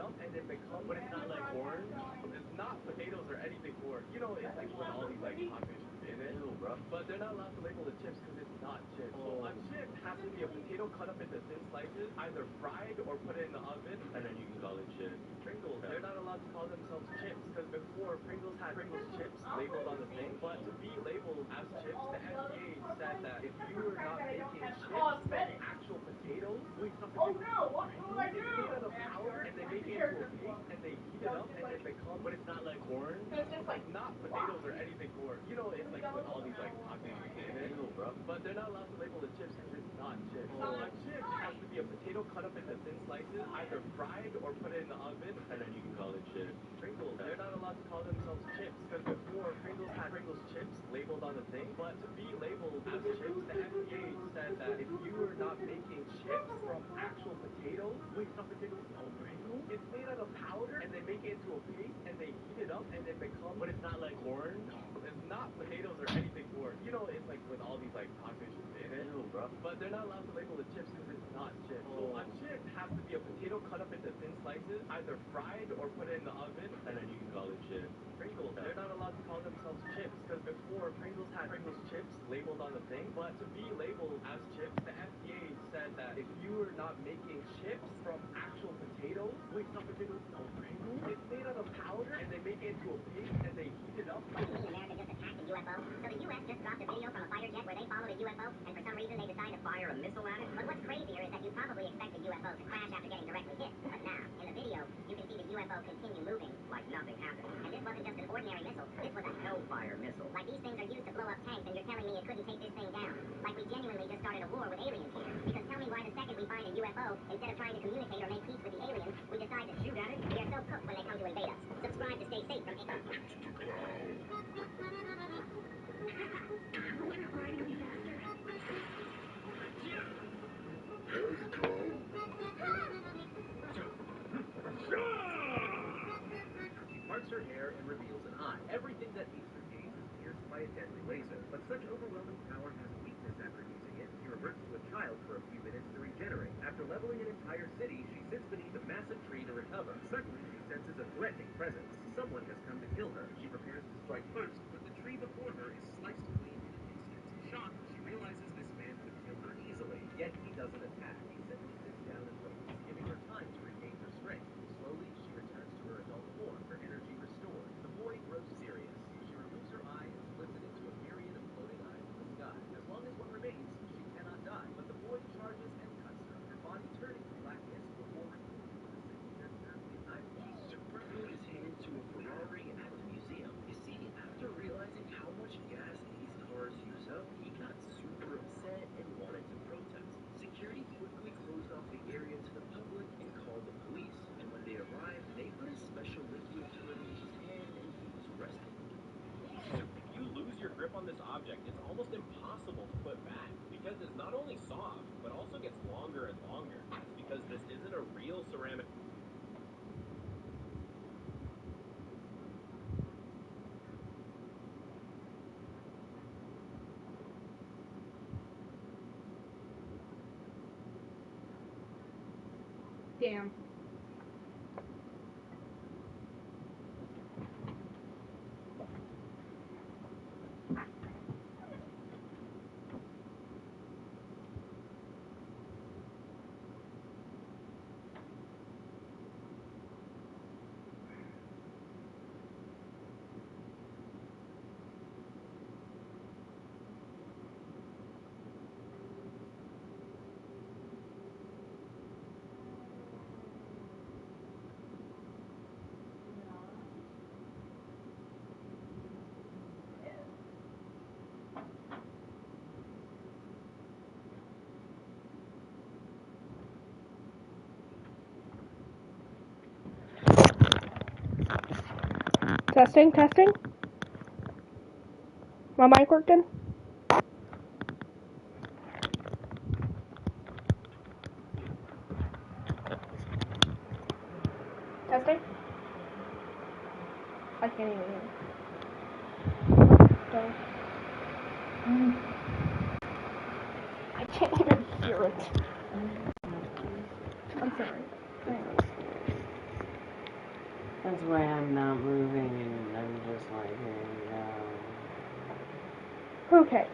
up and then become, but it's not like corn. It's not potatoes or anything corn. You know, it's like with all these like toppings in it. Ew, bro. But they're not allowed to label the chips because it's not chips. So a chip has to be a potato cut up into thin slices, either fried or put it in the oven, and then you can call it chips. Pringles, they're not allowed to call themselves chips because before Pringles had Pringles chips labeled on the thing, but to be labeled as chips, the FDA said that if you were not making chips from actual potatoes, wait, stop the it's made out of powder and they make it into a paste and they heat it up and then become, but it's not like corn. It's like not potatoes or anything corn. You know, it's like with all these like toppings in it. Ew, bro. But they're not allowed to label the chips because it's not chips. So a chip has to be a potato cut up into thin slices, either fried or put it in the oven, and then you can call it chips. Pringles, they're not allowed to call themselves chips because before Pringles had Pringles chips labeled on the thing, but to be labeled as chips, the FDA said that if you are not making chips from actual potatoes, wait, stop potatoes? No, Pringles? It's made out of powder and they make it into a paste and they heat it up and then become, but it's not like corn. It's not potatoes or anything corn. You know, it's like with all these like toppings in it. Ew, bro. But they're not allowed to label the chips because it's not chips. So a chip has to be a potato cut up into thin slices, either fried or put it in the oven, and then you can call it chips. Pringles, they're not allowed to call themselves chips because before Pringles had Pringles chips labeled on the thing, but to be labeled as chips, the FDA said that if you are not making chips from actual potatoes, wait, stop potatoes? No, Pringles? It's made out of powder and they make it into a paste and they heat it up. What do you mean America just attacked a UFO? So the US just dropped a video from a fighter jet where they followed a UFO and for some reason they decided to fire a missile at it? But what's crazier is that you probably expect a UFO to crash after getting directly hit. But now, in the video, you can see the UFO continue moving like nothing happened. And this wasn't just an ordinary missile, this was a Hellfire missile. Like these things are used to blow up tanks and you're telling me it couldn't take this thing down. Like we genuinely just started a war with aliens here. Because tell me why the second we find a UFO, instead of trying to communicate or make peace with the aliens, we decide to shoot at it? We are so cooked when they come to invade us. Subscribe to stay safe from Parts her hair and reveals an eye. Everything that meets her gaze is pierced by a deadly laser. But such overwhelming power has a weakness after using it. She reverts to a child for a few minutes to regenerate. After leveling an entire city, she sits beneath a massive tree to recover. Suddenly, she senses a threatening presence. Someone has come to kill her. She prepares to strike first, but the tree before her is sliced clean in an instant. Shocked, she realizes this man could kill her easily, yet he doesn't attack. He simply sits down and waits, giving her time to regain her strength. Slowly, she returns to her adult form, her energy restored. The boy grows serious. She removes her eye and splits it into a myriad of floating eyes in the sky. As long as one remains, she cannot die. But the boy charges and cuts her, her body turning to black mist before removing with a single death-earthly knife. Superfluid is handed to a Ferrari at the museum. You see, after realizing how much gas these cars use up, he got super upset and wanted to protest. Security quickly closed off the area to the public and called the police. And when they arrived, they put a special liquid fluid in his hand and he was arrested. If you lose your grip on this object, it's almost impossible to put back because it's not only soft, but also gets longer and longer. That's because this isn't a real ceramic. Damn. Testing, testing. My mic working? Testing? I can't even hear. So. I can't even hear it. I'm sorry. That's why I'm not moving and I'm just like, here we go. Okay.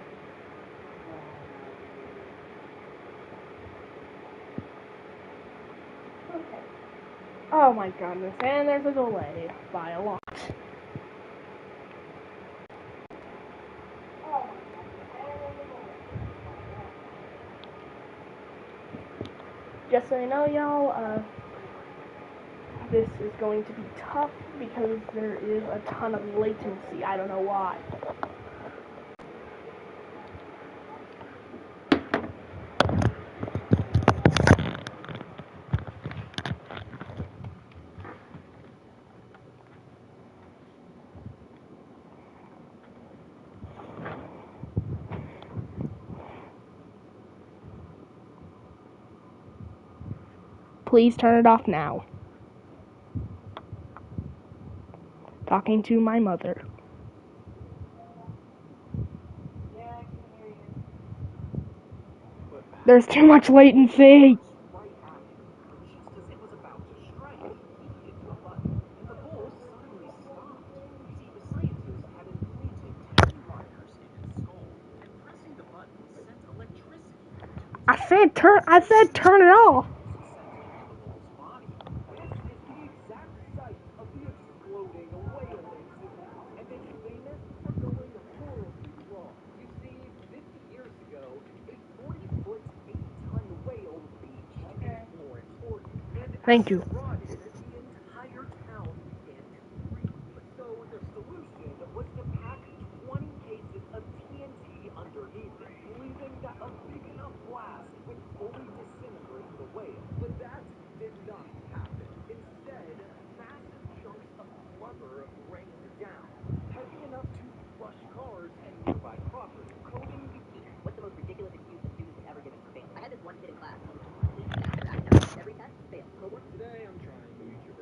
Okay. Oh my goodness, and there's a delay by a lot. Just so you know, y'all, this is going to be tough because there is a ton of latency. I don't know why. Please turn it off now. Talking to my mother. There's too much latency. Right after, just as it was about to strike, he hit the button, and the bull suddenly stopped. You see, the scientist had implanted tiny wires in its skull, and pressing the button sent electricity to its I said turn it off. sent into the bull's body. This is the exact site of the exploding whale incident, and it's famous for going horribly wrong. You see, 50 years ago, a 40-foot, 8-ton whale beached in Florence, Oregon, and Thank as you. it rotted, the entire town began to freeze. So the solution was to pack 20 cases of TNT underneath it, believing that a big enough blast would fully disintegrate the whale. But that did not happen. Instead, massive chunks of blubber rained down, heavy enough to crush cars and nearby property, coating the What's the most ridiculous excuse a student has ever given for failing? I had this one kid in class. Every test, failed. Homework? Today I'm trying to eat your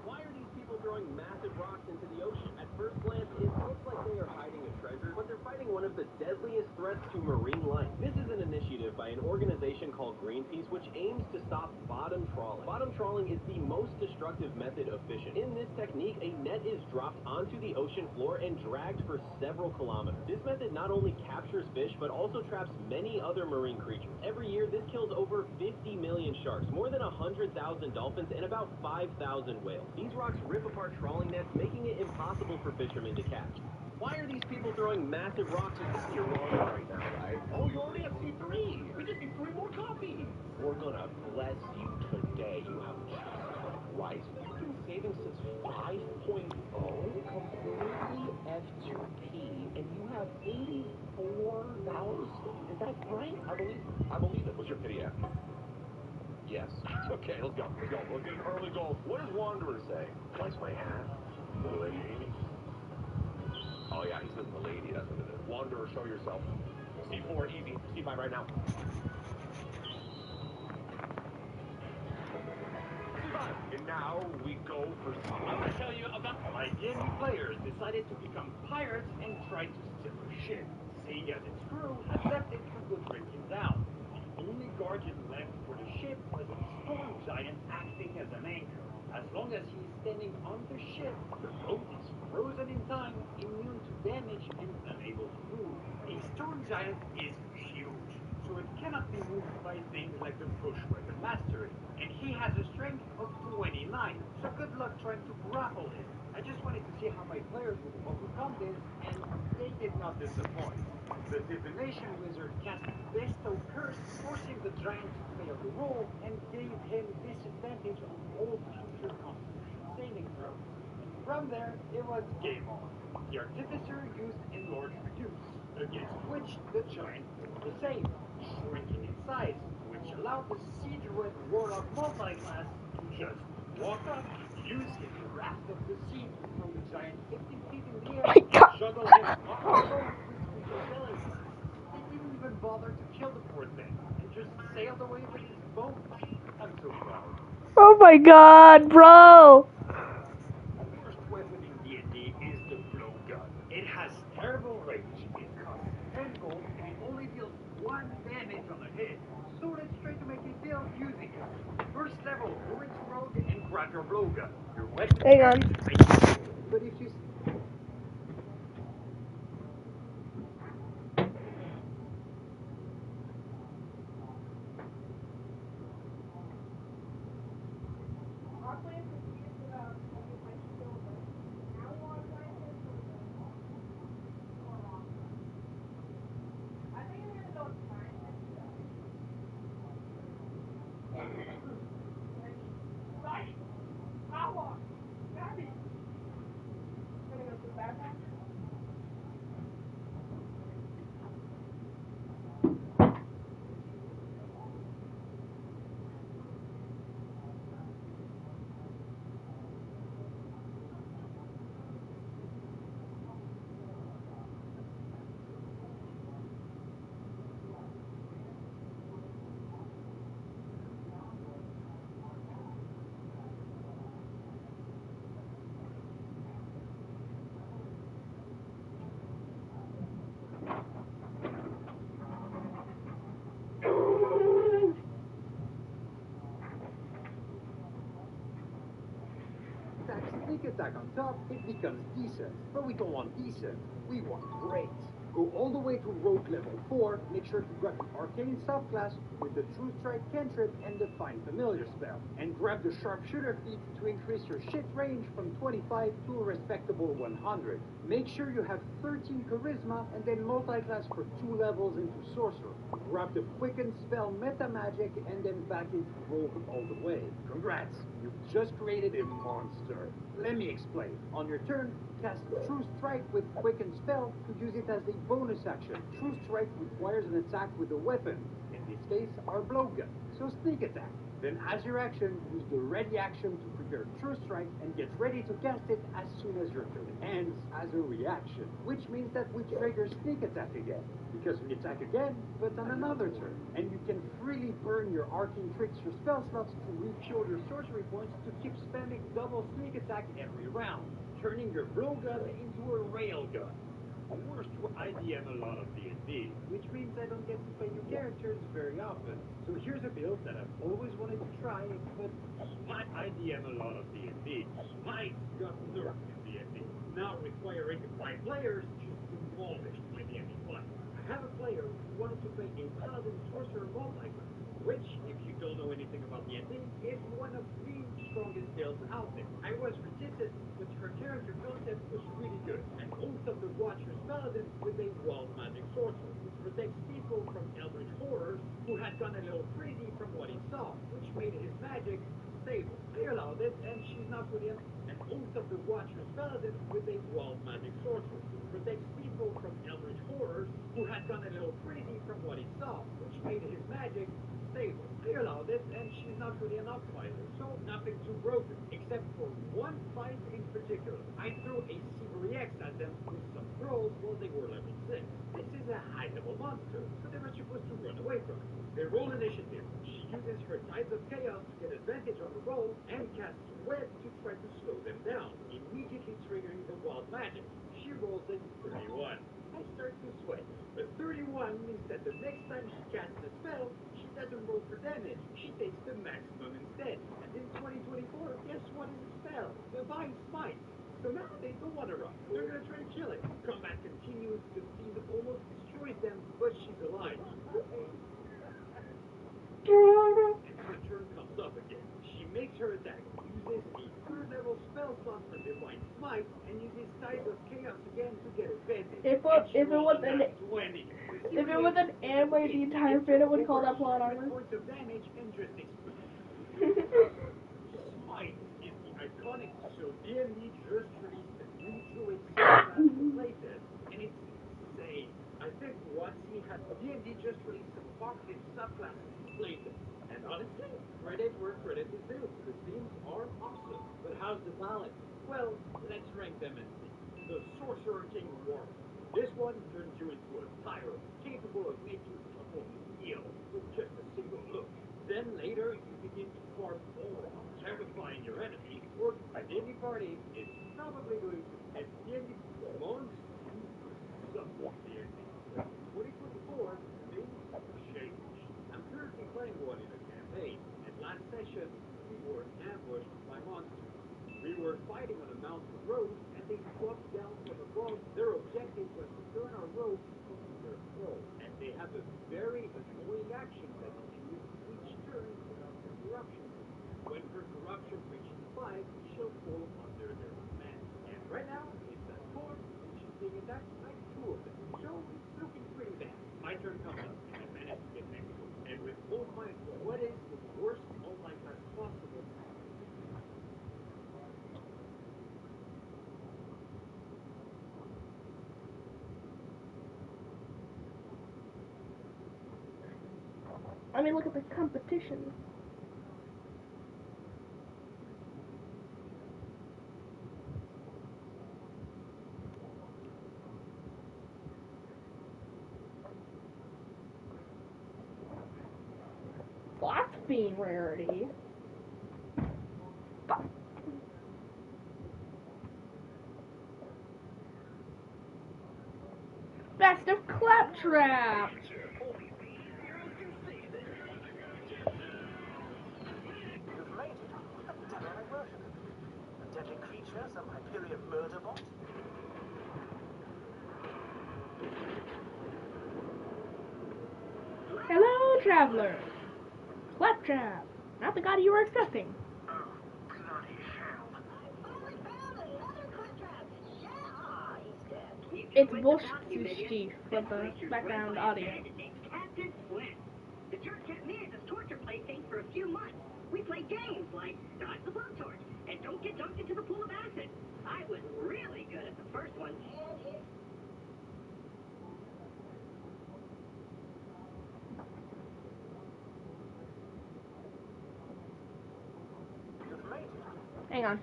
Why are these people throwing massive rocks into the ocean? At first glance, it looks like they are hiding a treasure, but they're fighting one of the deadliest threats to marine life. This is an initiative by an organization called Greenpeace, which aims to stop bottom trawling. Bottom trawling is the most destructive method of fishing. In this technique, a net is dropped onto the ocean floor and dragged for several kilometers. This method not only captures fish, but also traps many other marine creatures. Every year, this kills over 50 million sharks, more than 100,000 dolphins, and about 5,000 whales. These rocks rip apart trawling nets, making it impossible for fishermen to catch. Why are these people throwing massive rocks into the You're wrong right now, right? Oh, you already have C3. We just need 3 more copies. We're gonna bless you today. You have just Christ. You've been saving since 5.0, completely F2P, and you have 84,000. Is that right? I believe it. What's your pity after? Yes. Okay, let's go. We'll get an early goal. What does Wanderer say? Likes my hat. Lady. Oh yeah, he says milady, that's what it is. Wanderer, show yourself. C4, easy. C5 right now. C5. And now we go for C. I will tell you about my Nigerian players decided to become pirates and try to steal a ship, seeing as its crew had left it for good breaking down. The only guardian left for the ship was a storm giant acting as an anchor. As long as he is standing on the ship, the boat is frozen in time, immune to damage, and unable to move. A storm giant is huge, so it cannot be moved by things like the Bushwhacker Mastery, and he has a strength of 29, so good luck trying to grapple him. I just wanted to see how my players would overcome this, and they did not disappoint. The divination wizard cast Bestow Curse, forcing the giant to face of the roll and gave him disadvantage on all future Constitution saving throws. And from there, it was game on. The Artificer used Enlarge Reduce, against which the Giant did the same, shrinking in size, which allowed the Siege Red Warlock multi-class to just walk up, use his Wrath of the Sea to throw the Giant 50 feet in the air, My God. juggle him off the boat with weaker belly class. They didn't even bother to kill the poor thing, and just sailed away with his boat. I'm so proud. Oh my God, bro. The worst weapon in D&D is the blowgun. It has terrible range, it costs 10 gold, and it only deals 1 damage on a hit. So let's try to make a deal using it. First level, go into Rogue and grab your blowgun. Your weapon Hang on. but if you... Sneak attack on top, it becomes decent. But we don't want decent, we want great. Go all the way to Rogue level 4, make sure to grab the Arcane subclass with the True Strike cantrip and the Find Familiar spell. And grab the Sharpshooter feat to increase your shit range from 25 to a respectable 100. Make sure you have 13 Charisma and then multi-class for 2 levels into Sorcerer. Grab the Quicken spell Meta Magic and then back into Rogue all the way. Congrats, you've just created a monster. Let me explain. On your turn, cast True Strike with Quicken spell to use it as a bonus action. True Strike requires an attack with a weapon, in this case, our blowgun. So sneak attack. Then as your action, use the ready action to prepare True Strike and get ready to cast it as soon as your turn ends as a reaction. Which means that we trigger sneak attack again, because we attack again, but on another turn. And you can freely burn your Arcane Trickster spell slots to refuel your sorcery points to keep spamming double sneak attack every round, turning your blowgun into a railgun. Worst, I DM a lot of D&D, which means I don't get to play new characters very often. So here's a build that I've always wanted to try, but I DM a lot of D&D. Smite got nerfed in D&D, now requiring 5 players just demolished by the enemy fight. I have a player who wanted to play a Paladin Sorcerer multi-class, which, if you don't know anything about D&D, is one of the strongest builds out there. I was resistant, but her character concept was really good. An Oath of the Watcher's Paladin with a Wild Magic Sorcerer, who protects people from eldritch horrors who had gone a little crazy from what he saw, which made his magic stable. I allowed it, and she's not with him. An Oath of the Watcher's Paladin with a Wild Magic Sorcerer, who protects people from eldritch horrors who had gone a little crazy from what he saw, which made his magic stable. I allowed it, and she's not really an optimizer, so nothing too broken, except for one fight in particular. I threw a Silvery X at them with some thralls while they were level 6. This is a high-level monster, so they were supposed to run away from it. They roll initiative. She uses her Tides of Chaos to get advantage on the roll, and casts Web to try to slow them down, immediately triggering the wild magic. She rolls a 31. I start to sweat. A 31 means that the next time she casts a spell, she doesn't roll for damage. She takes the maximum instead. And in 2024, guess what is a spell? Divine Smite. So now they don't want to run. They're going to try to kill it. Combat continues. The fiend almost destroys them, but she's alive. And her turn comes up again. She makes her attack, uses a 3rd level spell slot for Divine Smite, and uses Tides of Chaos again to get advantage. If it was And with an M where the entire fit would call that plot armor. Points of damage and just Smite is the iconic, so D&D just released a new druid subclass for playtest, and it's insane. I think WotC has D&D just released some evocative subclasses for playtest, and honestly, credit where credit is due. The themes are awesome, but how's the balance? Well, let's rank them and see. The Sorcerer King Warlock. This one turns you into a tyrant, capable of making people kneel with just a single look. Then later, you begin to farm aura, terrifying your enemies, or a D&D party is probably going to end D&D monks. So, D&D 2024, things change. I'm currently playing one in a campaign, and last session, we were ambushed by monsters. We were fighting on a mountain road, and they dropped down from above. Their objective was to turn our road into their throne, and they have a very annoying action that you can use each turn without her corruption. When her corruption reaches 5, she'll fall under their command. And right now, it's at 4, and she's being attacked by 2 of them. So it's looking pretty bad. My turn comes up, and I manage to get next to it. And with both my what is the worst online class possible? I mean, look at the competition. That's being rarity. Best of Claptrap! You've made it. A demonic version. A deadly creature, some Hyperion murder bot. Hello, traveler! Claptrap! Not the guy you were expecting. Oh, bloody hell. I finally found another Claptrap. Yeah, he's dead. It's Bullshit for the background audio. Captain Flint. The church kept me as its torture plaything for a few months. We played games like Dodge the Blowtorch and Don't Get Dunked into the Pool of Acid. I was really good at the first one. You've made it. Hang on.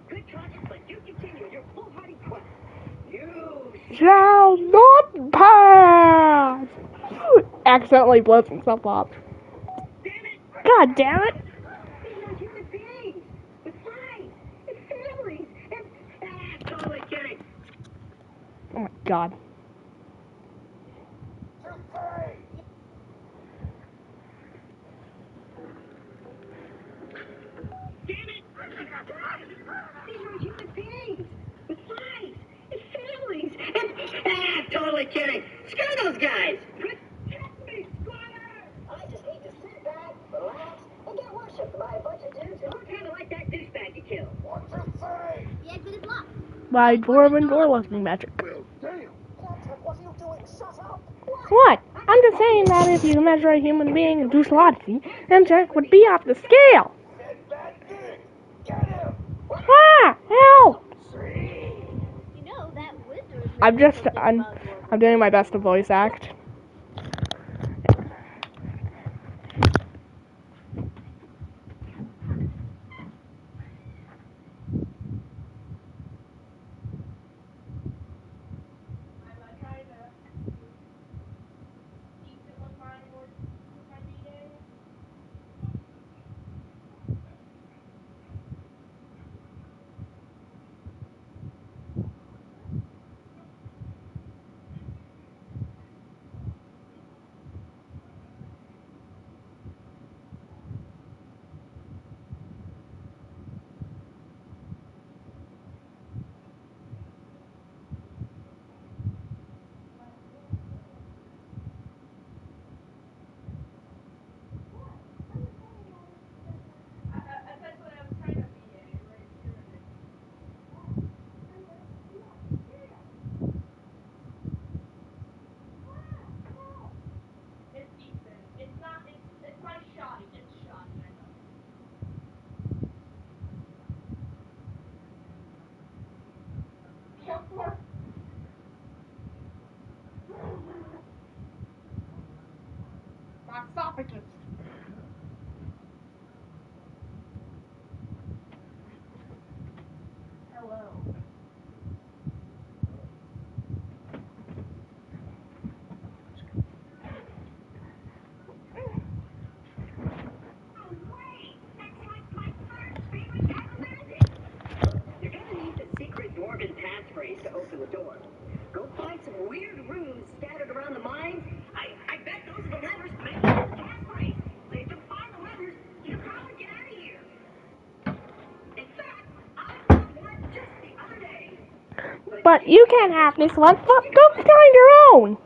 Good talk, but do continue your foolhardy quest. You Shall not pass! accidentally blows himself up. God damn it! These are human beings with lives and families and totally kidding. Oh my god. These are human beings with lives and families and totally kidding. Screw those guys. Protect me, squatter. I just need to sit back, relax, and get worshipped by a bunch of dudes who look kind of like that douchebag you killed. The exit is locked. By dwarven door locking magic. What are you doing? Shut up! What? I'm just saying that if you measure a human being in Douche-Lotsy, then Jack would be off the scale. Get him! Ah! Help! You know that wizard. I'm doing my best to voice act. You're gonna need the secret dwarven passphrase to open the door. Go find some weird runes scattered around the mines. I bet those are the levers to make the passphrase. If you find the levers, you can probably get out of here. In fact, I found one just the other day. But you can't have this one. Go find your own.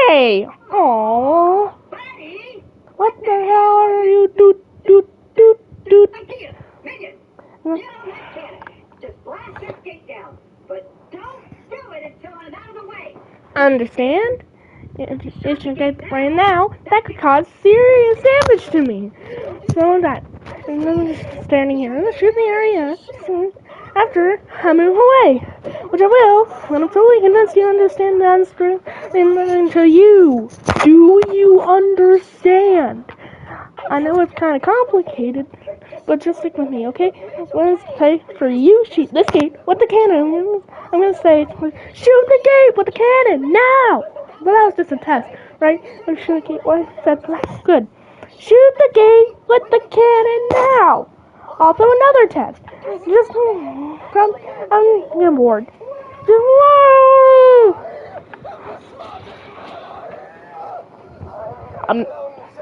Hey! Aww. Buddy! What the hell are you doot? Idea! Minion! Get on that cannon. Just blast that gate down. But don't do it until I'm out of the way. Understand? If you get right now, that could cause serious damage to me. So that, and I'm just standing here in the shooting area. So after I move away, which I will when I'm fully convinced you understand the unscrew into you. Do you understand? I know it's kind of complicated, but just stick with me, okay? Let's say for you, shoot this gate with the cannon. I'm gonna say, shoot the gate with the cannon now. But that was just a test, right? Let's shoot the gate. What? That's good. Shoot the gate with the cannon now. Also another test. Just I'm getting bored. Whoa! I'm.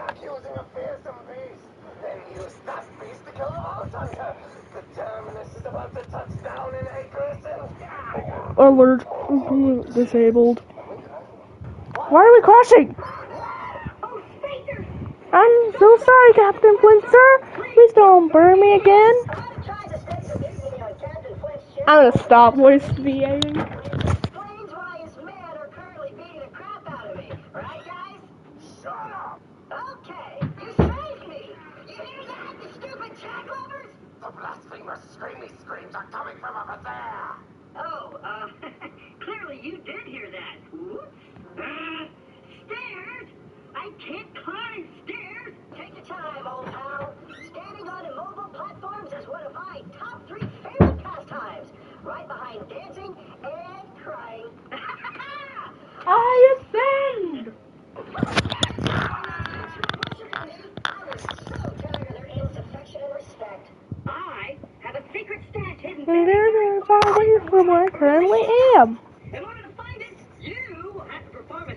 Accusing a fearsome beast. Then use that beast to kill the mouse hunter. The terminus is about to touch down in acres and... Alert. Disabled. Why are we crashing? Oh, Spacer! I'm so sorry, Captain Flint, sir. Please don't burn me again. I tried to stake some mutiny on Captain Flint's ship. I'm gonna stop voice VAing. Explains why his men are currently beating the crap out of me. Right, guys? Shut up! Okay, you saved me! You hear that, you stupid jack lovers? The blasphemous screamy screams are coming from over there! Oh, clearly you did hear that. Oops. Stairs? I can't climb stairs! Take your time, old pal. Standing on immobile platforms is one of my top 3 favorite pastimes. Right behind dancing and crying. I ascend! currently am. In order to find it, you will have to perform a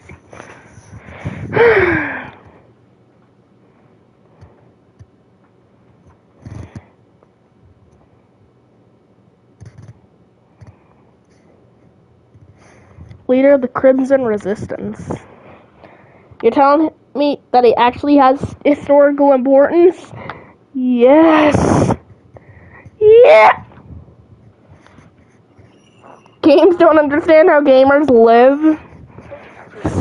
Leader of the Crimson Resistance. You're telling me that it actually has historical importance? Yes! Yeah! Games don't understand how gamers live.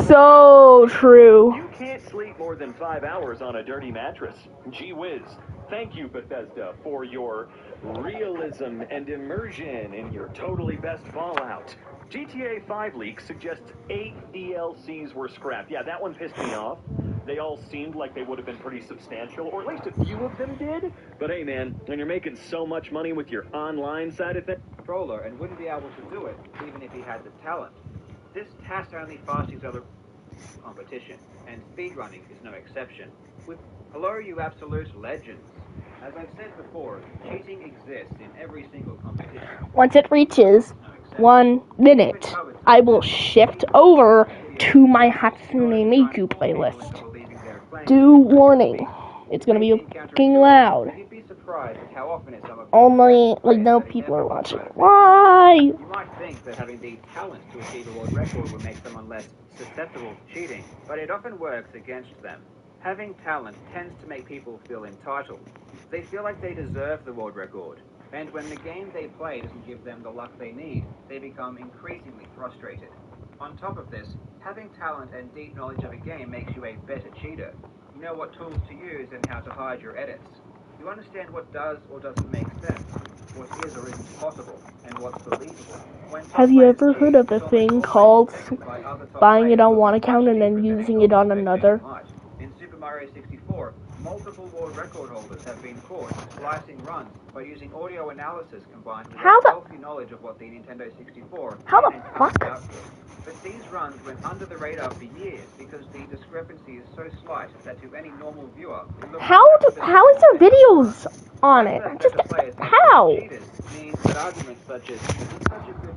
So true. You can't sleep more than 5 hours on a dirty mattress. Gee whiz. Thank you, Bethesda, for your realism and immersion in your totally best Fallout. GTA 5 leaks suggests 8 DLCs were scrapped. Yeah, that one pissed me off. They all seemed like they would have been pretty substantial, or at least a few of them did. But hey, man, when you're making so much money with your online side of things... Controller and wouldn't be able to do it, even if he had the talent. This task only fastens other competition, and speedrunning is no exception. Hello, you absolute legends. As I've said before, cheating exists in every single competition. Once it reaches 1 minute, I will shift over to my Hatsune Miku playlist. Due warning. It's gonna be fucking loud. You'd be surprised at how often it's Only, like, no people are watching. Why? You might think that having the talent to achieve a world record would make someone less susceptible to cheating, but it often works against them. Having talent tends to make people feel entitled. They feel like they deserve the world record. And when the game they play doesn't give them the luck they need, they become increasingly frustrated. On top of this, having talent and deep knowledge of a game makes you a better cheater. You know what tools to use and how to hide your edits. You understand what does or doesn't make sense, what is or isn't possible, and what's believable. Have you ever heard of a thing called buying it on one account and then using it on another? In Super Mario 64, multiple world record holders have been caught slicing runs by using audio analysis combined with healthy knowledge of what the Nintendo 64 output. But these runs went under the radar for years because the discrepancy is so slight that to any normal viewer, it looks how is there videos on it? Just how?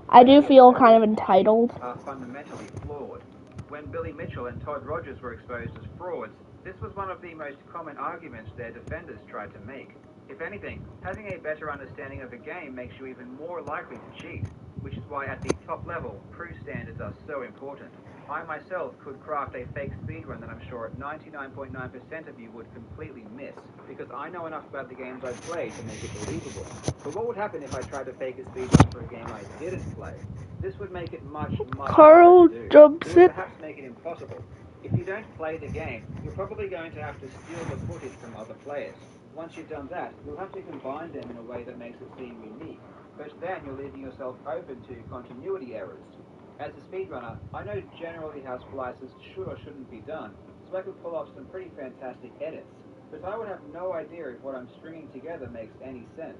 I do feel kind of entitled. Are fundamentally flawed. When Billy Mitchell and Todd Rogers were exposed as frauds, this was one of the most common arguments their defenders tried to make. If anything, having a better understanding of a game makes you even more likely to cheat, which is why at the top level, proof standards are so important. I myself could craft a fake speedrun that I'm sure 99.9% of you would completely miss, because I know enough about the games I've played to make it believable. But what would happen if I tried to fake a speedrun for a game I didn't play? This would make it much harder to do. It would perhaps make it impossible. If you don't play the game, you're probably going to have to steal the footage from other players. Once you've done that, you'll have to combine them in a way that makes it seem unique. But then you're leaving yourself open to continuity errors. As a speedrunner, I know generally how splices should or shouldn't be done, so I could pull off some pretty fantastic edits. But I would have no idea if what I'm stringing together makes any sense.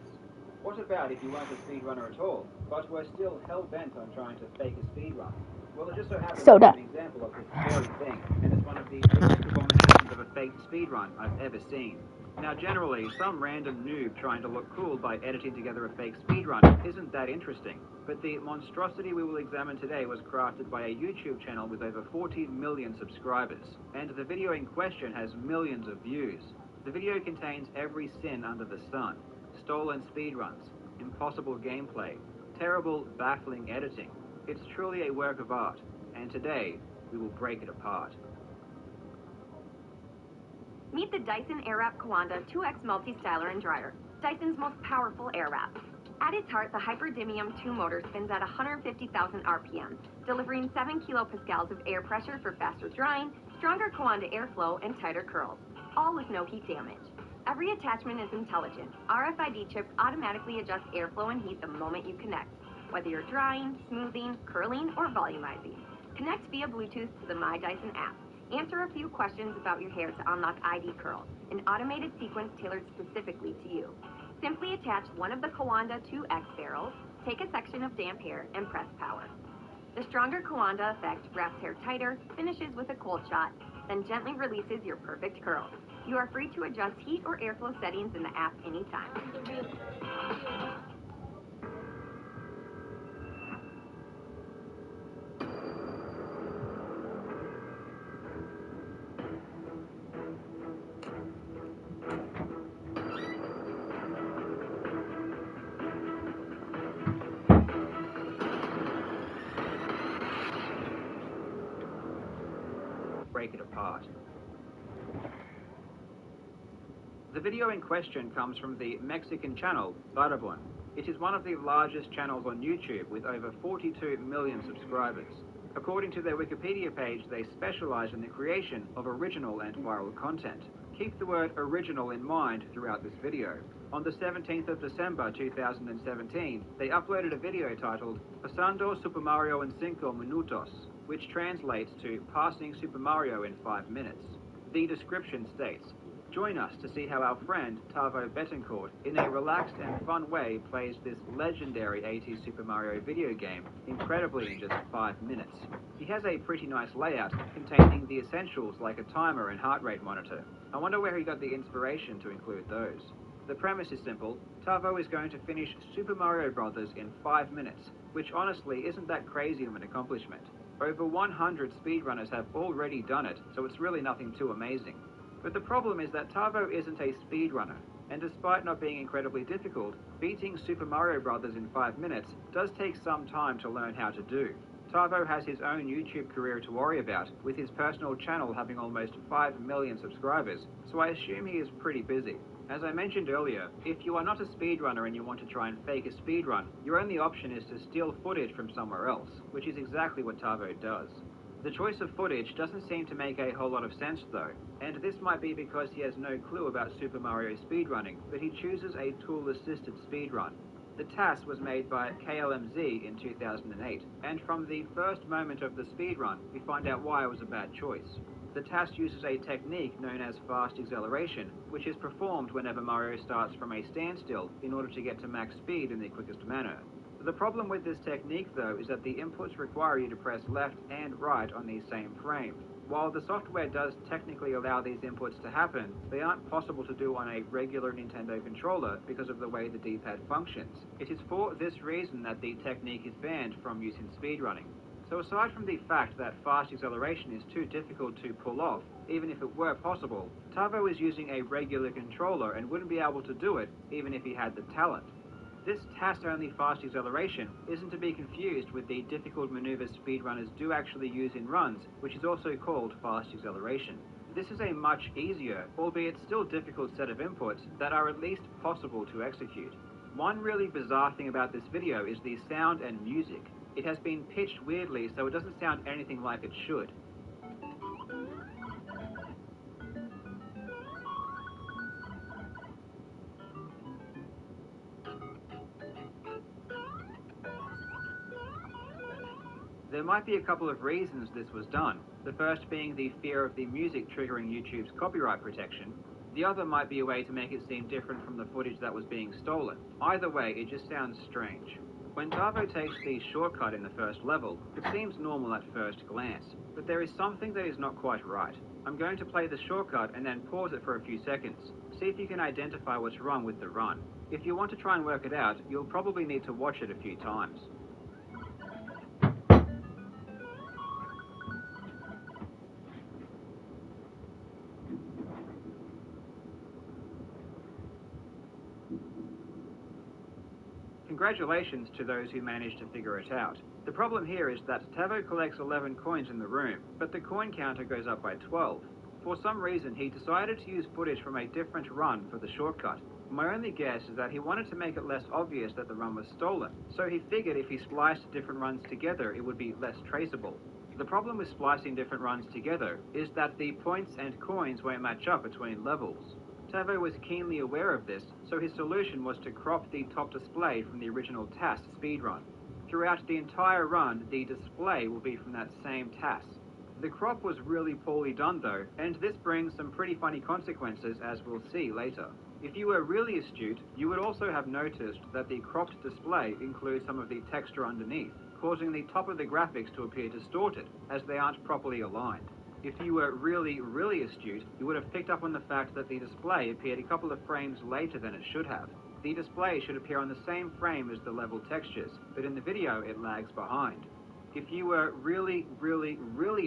What about if you weren't a speedrunner at all, but were still hell-bent on trying to fake a speedrun? Well, it just so happens to be an example of this very thing, and it's one of the biggest abominations of a fake speedrun I've ever seen. Now, generally, some random noob trying to look cool by editing together a fake speedrun isn't that interesting. But the monstrosity we will examine today was crafted by a YouTube channel with over 14 million subscribers. And the video in question has millions of views. The video contains every sin under the sun. Stolen speedruns, impossible gameplay, terrible, baffling editing. It's truly a work of art. And today, we will break it apart. Meet the Dyson Airwrap Kawanda 2X Multi-Styler and Dryer, Dyson's most powerful air wrap. At its heart, the Hyperdymium 2 motor spins at 150,000 RPM, delivering 7 kilopascals of air pressure for faster drying, stronger Kawanda airflow, and tighter curls, all with no heat damage. Every attachment is intelligent. RFID chips automatically adjust airflow and heat the moment you connect, whether you're drying, smoothing, curling, or volumizing. Connect via Bluetooth to the My Dyson app. Answer a few questions about your hair to unlock ID curls, an automated sequence tailored specifically to you. Simply attach one of the Kawanda 2X barrels, take a section of damp hair, and press power. The stronger Kawanda effect wraps hair tighter, finishes with a cold shot, then gently releases your perfect curls. You are free to adjust heat or airflow settings in the app anytime. break it apart. The video in question comes from the Mexican channel Borderlands. It is one of the largest channels on YouTube with over 42 million subscribers. According to their Wikipedia page, they specialize in the creation of original and viral content. Keep the word original in mind throughout this video. On the 17th of December 2017, they uploaded a video titled Pasando Super Mario en 5 minutos, which translates to Passing Super Mario in 5 minutes. The description states, join us to see how our friend Tavo Betancourt, in a relaxed and fun way, plays this legendary 80s Super Mario video game incredibly in just 5 minutes. He has a pretty nice layout containing the essentials like a timer and heart rate monitor. I wonder where he got the inspiration to include those. The premise is simple. Tavo is going to finish Super Mario Bros. In 5 minutes, which honestly isn't that crazy of an accomplishment. Over 100 speedrunners have already done it, so it's really nothing too amazing. But the problem is that Tavo isn't a speedrunner, and despite not being incredibly difficult, beating Super Mario Bros. In 5 minutes does take some time to learn how to do. Tavo has his own YouTube career to worry about, with his personal channel having almost 5 million subscribers, so I assume he is pretty busy. As I mentioned earlier, if you are not a speedrunner and you want to try and fake a speedrun, your only option is to steal footage from somewhere else, which is exactly what Tavo does. The choice of footage doesn't seem to make a whole lot of sense though, and this might be because he has no clue about Super Mario speedrunning, but he chooses a tool-assisted speedrun. The TAS was made by KLMZ in 2008, and from the first moment of the speedrun, we find out why it was a bad choice. The TAS uses a technique known as fast acceleration, which is performed whenever Mario starts from a standstill in order to get to max speed in the quickest manner. The problem with this technique, though, is that the inputs require you to press left and right on the same frame. While the software does technically allow these inputs to happen, they aren't possible to do on a regular Nintendo controller because of the way the D-pad functions. It is for this reason that the technique is banned from use in speedrunning. So aside from the fact that fast acceleration is too difficult to pull off, even if it were possible, Tavo is using a regular controller and wouldn't be able to do it even if he had the talent. This TAS-only fast acceleration isn't to be confused with the difficult maneuvers speedrunners do actually use in runs, which is also called fast acceleration. This is a much easier, albeit still difficult set of inputs that are at least possible to execute. One really bizarre thing about this video is the sound and music. It has been pitched weirdly so it doesn't sound anything like it should. There might be a couple of reasons this was done, the first being the fear of the music triggering YouTube's copyright protection. The other might be a way to make it seem different from the footage that was being stolen. Either way, it just sounds strange. When Tavo takes the shortcut in the first level, it seems normal at first glance, but there is something that is not quite right. I'm going to play the shortcut and then pause it for a few seconds. See if you can identify what's wrong with the run. If you want to try and work it out, you'll probably need to watch it a few times. Congratulations to those who managed to figure it out. The problem here is that Tavo collects 11 coins in the room, but the coin counter goes up by 12. For some reason, he decided to use footage from a different run for the shortcut. My only guess is that he wanted to make it less obvious that the run was stolen, so he figured if he spliced different runs together, it would be less traceable. The problem with splicing different runs together is that the points and coins won't match up between levels. Tavo was keenly aware of this, so his solution was to crop the top display from the original TAS speedrun. Throughout the entire run, the display will be from that same TAS. The crop was really poorly done though, and this brings some pretty funny consequences as we'll see later. If you were really astute, you would also have noticed that the cropped display includes some of the texture underneath, causing the top of the graphics to appear distorted, as they aren't properly aligned. If you were really astute, you would have picked up on the fact that the display appeared a couple of frames later than it should have. The display should appear on the same frame as the level textures, but in the video it lags behind. If you were really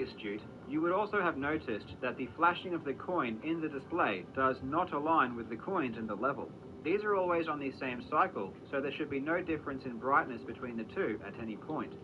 astute, you would also have noticed that the flashing of the coin in the display does not align with the coins in the level. These are always on the same cycle, so there should be no difference in brightness between the two at any point.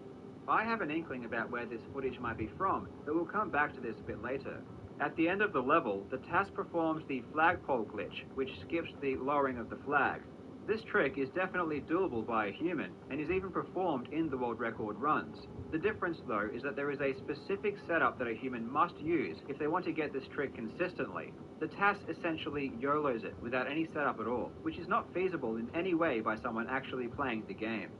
I have an inkling about where this footage might be from, but we'll come back to this a bit later. At the end of the level, the TAS performs the flagpole glitch, which skips the lowering of the flag. This trick is definitely doable by a human, and is even performed in the world record runs. The difference, though, is that there is a specific setup that a human must use if they want to get this trick consistently. The TAS essentially YOLOs it without any setup at all, which is not feasible in any way by someone actually playing the game.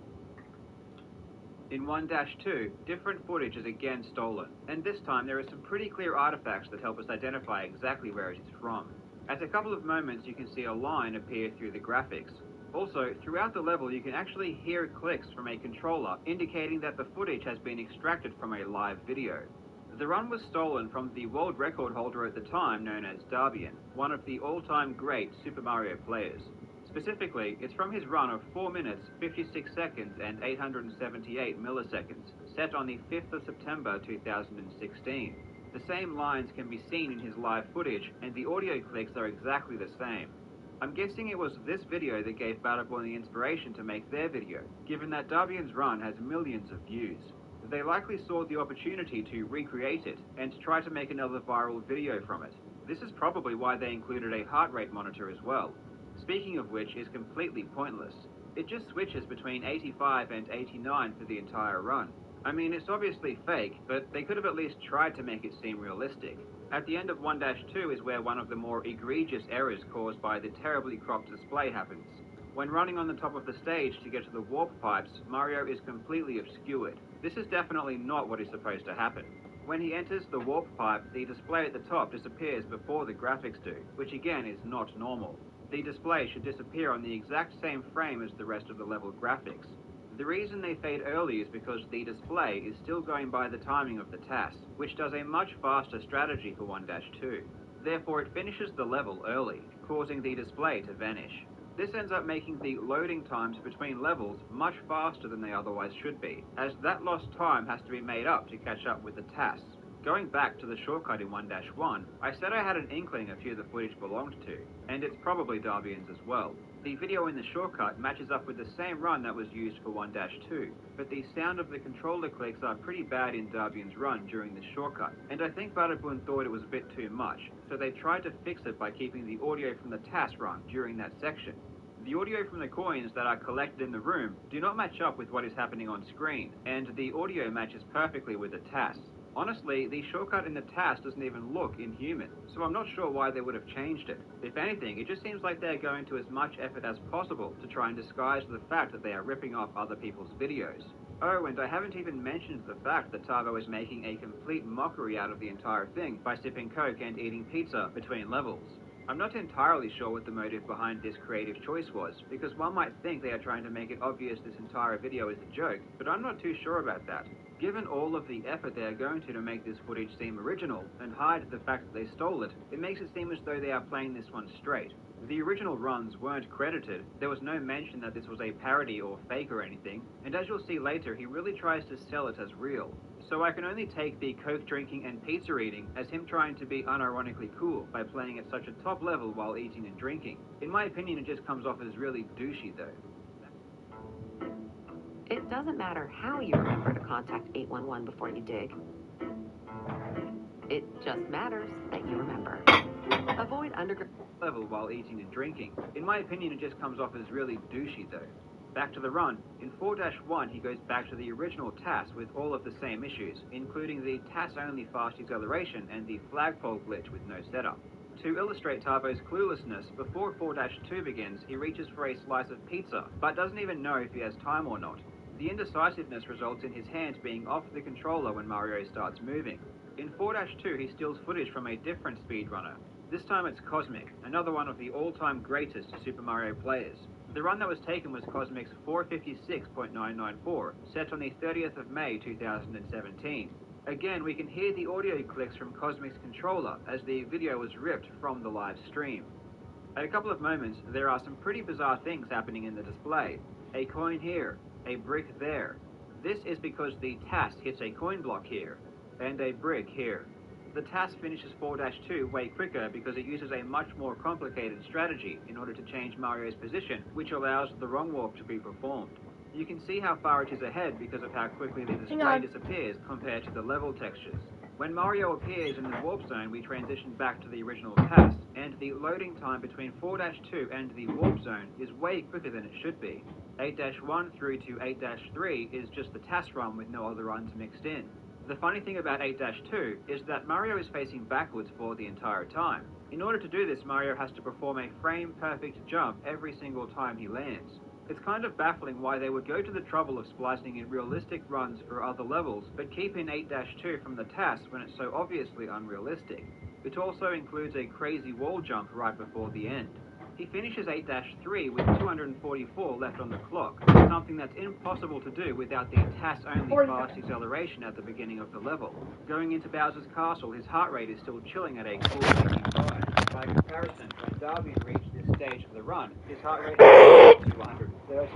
In 1-2, different footage is again stolen, and this time there are some pretty clear artifacts that help us identify exactly where it is from. At a couple of moments you can see a line appear through the graphics. Also, throughout the level you can actually hear clicks from a controller indicating that the footage has been extracted from a live video. The run was stolen from the world record holder at the time known as Darbian, one of the all-time great Super Mario players. Specifically, it's from his run of 4 minutes, 56 seconds and 878 milliseconds, set on the 5th of September 2016. The same lines can be seen in his live footage, and the audio clicks are exactly the same. I'm guessing it was this video that gave Battleborn the inspiration to make their video, given that Darbian's run has millions of views. They likely saw the opportunity to recreate it, and to try to make another viral video from it. This is probably why they included a heart rate monitor as well. Speaking of which is completely pointless. It just switches between 85 and 89 for the entire run. I mean, it's obviously fake, but they could have at least tried to make it seem realistic. At the end of 1-2 is where one of the more egregious errors caused by the terribly cropped display happens. When running on the top of the stage to get to the warp pipes, Mario is completely obscured. This is definitely not what is supposed to happen. When he enters the warp pipe, the display at the top disappears before the graphics do, which again is not normal. The display should disappear on the exact same frame as the rest of the level graphics. The reason they fade early is because the display is still going by the timing of the TAS, which does a much faster strategy for 1-2. Therefore it finishes the level early, causing the display to vanish. This ends up making the loading times between levels much faster than they otherwise should be, as that lost time has to be made up to catch up with the TAS. Going back to the shortcut in 1-1, I said I had an inkling of who the footage belonged to, and it's probably Darbian's as well. The video in the shortcut matches up with the same run that was used for 1-2, but the sound of the controller clicks are pretty bad in Darbian's run during the shortcut, and I think Battleborn thought it was a bit too much, so they tried to fix it by keeping the audio from the TAS run during that section. The audio from the coins that are collected in the room do not match up with what is happening on screen, and the audio matches perfectly with the TAS. Honestly, the shortcut in the TAS doesn't even look inhuman, so I'm not sure why they would have changed it. If anything, it just seems like they're going to as much effort as possible to try and disguise the fact that they are ripping off other people's videos. Oh, and I haven't even mentioned the fact that Tavo is making a complete mockery out of the entire thing by sipping Coke and eating pizza between levels. I'm not entirely sure what the motive behind this creative choice was, because one might think they are trying to make it obvious this entire video is a joke, but I'm not too sure about that. Given all of the effort they are going to make this footage seem original, and hide the fact that they stole it, it makes it seem as though they are playing this one straight. The original runs weren't credited, there was no mention that this was a parody or fake or anything, and as you'll see later, he really tries to sell it as real. So I can only take the coke drinking and pizza eating as him trying to be unironically cool by playing at such a top level while eating and drinking. In my opinion, it just comes off as really douchey though. It doesn't matter how you remember to contact 811 before you dig. It just matters that you remember. Avoid underground level while eating and drinking. In my opinion, it just comes off as really douchey though. Back to the run, in 4-1 he goes back to the original TAS with all of the same issues, including the TAS-only fast acceleration and the flagpole glitch with no setup. To illustrate Tavo's cluelessness, before 4-2 begins, he reaches for a slice of pizza, but doesn't even know if he has time or not. The indecisiveness results in his hand being off the controller when Mario starts moving. In 4-2 he steals footage from a different speedrunner. This time it's Cosmic, another one of the all-time greatest Super Mario players. The run that was taken was Cosmic's 456.994, set on the 30th of May 2017. Again, we can hear the audio clicks from Cosmic's controller as the video was ripped from the live stream. At a couple of moments, there are some pretty bizarre things happening in the display. A coin here, a brick there. This is because the TAS hits a coin block here, and a brick here. The TAS finishes 4-2 way quicker because it uses a much more complicated strategy in order to change Mario's position, which allows the wrong warp to be performed. You can see how far it is ahead because of how quickly the display disappears compared to the level textures. When Mario appears in the warp zone, we transition back to the original pass, and the loading time between 4-2 and the warp zone is way quicker than it should be. 8-1 through to 8-3 is just the TAS run with no other runs mixed in. The funny thing about 8-2 is that Mario is facing backwards for the entire time. In order to do this, Mario has to perform a frame-perfect jump every single time he lands. It's kind of baffling why they would go to the trouble of splicing in realistic runs for other levels, but keep in 8-2 from the TAS when it's so obviously unrealistic. It also includes a crazy wall jump right before the end. He finishes 8-3 with 244 left on the clock, something that's impossible to do without the TAS-only fast acceleration at the beginning of the level. Going into Bowser's Castle, his heart rate is still chilling at a cool 85. By comparison, when Darbian reached this stage of the run, his heart rate is 230.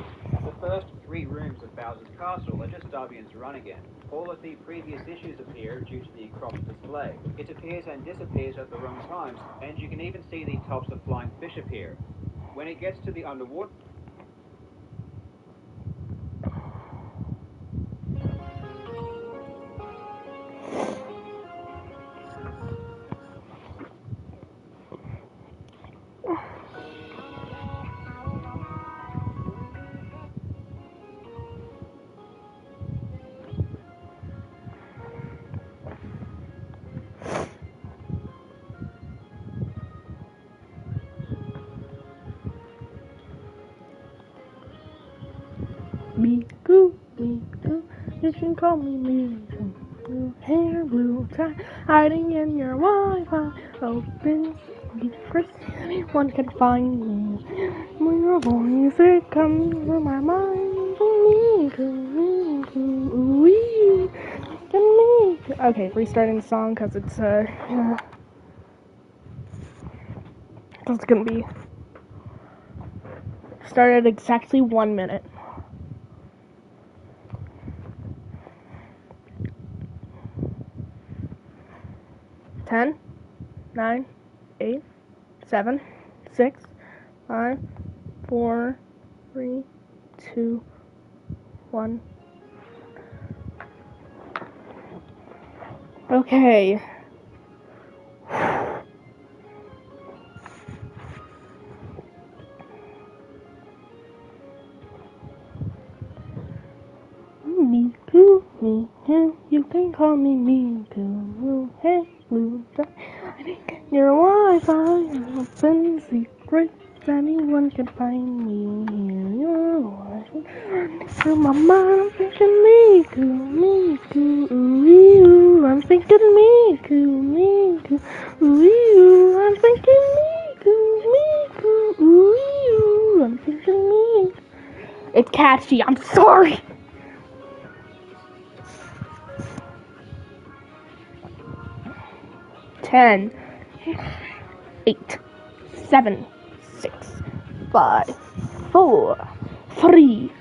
The first 3 rooms of Bowser's Castle are just Darbian's run again. All of the previous issues appear due to the cropped display. It appears and disappears at the wrong times, and you can even see the tops of flying fish appear. When it gets to the underwater... Miku, Miku, you can call me Miku. Blue hair, blue tie, hiding in your Wi-Fi. Open secrets, anyone can find me. When your voice it comes through my mind. Miku, Miku, ooh, Miku. Okay, restarting the song because it's gonna be started exactly 1 minute. 10, 9, 8, 7, 6, 5, 4, 3, 2, 1. Okay. Miku, Miku, you can call me Miku. Blue hair, blue tie, your Wi-Fi, open secrets, anyone can find me. Your Wi-Fi, through my mind, I'm thinking Miku, Miku, ooh, I'm thinking Miku, Miku, ooh, I'm thinking Miku, Miku, ooh, I'm thinking Miku. It's catchy, I'm sorry. 10, 8, 7, 6, 5, 4, 3,